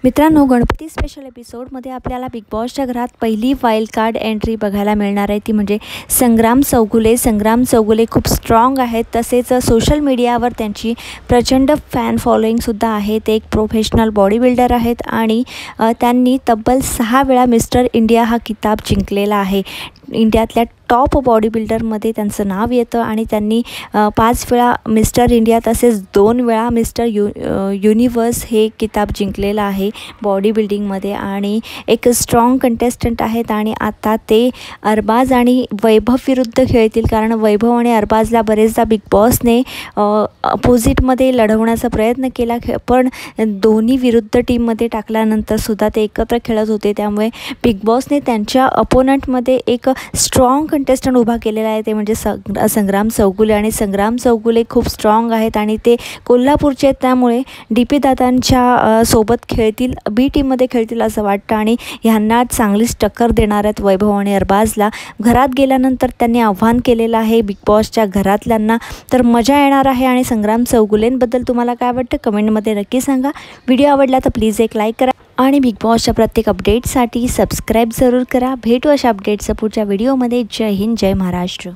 मित्रांनो, गणपती स्पेशल एपिसोडमध्ये आपल्याला बिग बॉसच्या घरात पहिली वाईल्ड कार्ड एंट्री बघायला मिळणार आहे, ती म्हणजे संग्राम चौगुले. संग्राम चौगुले खूप स्ट्रॉंग आहेत, तसेच सोशल मीडियावर त्यांची प्रचंड फॅन फॉलोईंगसुद्धा आहे. ते एक प्रोफेशनल बॉडी बिल्डर आहेत आणि त्यांनी तब्बल 6 वेळा मिस्टर इंडिया हा किताब जिंकलेला आहे. इंडियातल्या टॉप बॉडी बिल्डरमध्ये त्यांचं नाव येतं आणि त्यांनी 5 वेळा मिस्टर इंडिया तसेच 2 वेळा मिस्टर युनिवर्स हे किताब जिंकलेलं आहे बॉडी बिल्डिंगमध्ये. आणि एक स्ट्रॉंग कंटेस्टंट आहेत आणि आता ते अरबाज आणि वैभव विरुद्ध खेळतील, कारण वैभव आणि अरबाजला बरेचदा बिग बॉसने अपोजिटमध्ये लढवण्याचा प्रयत्न केला, पण दोन्ही विरुद्ध टीममध्ये टाकल्यानंतरसुद्धा ते एकत्र खेळत होते. त्यामुळे बिग बॉसने त्यांच्या अपोनंटमध्ये एक स्ट्रॉंग कंटेस्टंट उभा केलेला आहे, ते म्हणजे संग्राम चौगुले. आणि संग्राम चौगुले खूप स्ट्रॉंग आहेत आणि ते कोल्हापूरचे आहेत, त्यामुळे DP दादांच्या सोबत खेळतील, बी टीममध्ये खेळतील असं वाटतं आणि ह्यांना चांगलीच टक्कर देणार आहेत वैभव आणि अरबाजला. घरात गेल्यानंतर त्यांनी आव्हान केलेलं आहे बिग बॉसच्या घरातल्यांना, तर मजा येणार आहे. आणि संग्राम चौगुलेंबद्दल तुम्हाला काय वाटतं कमेंटमध्ये नक्की सांगा. व्हिडिओ आवडला तर प्लीज एक लाईक करा आणि बिग बॉसच्या प्रत्येक अपडेटसाठी सबस्क्राईब जरूर करा. भेटू अशा अपडेट्स पुढच्या व्हिडिओमध्ये. जय हिंद, जय महाराष्ट्र.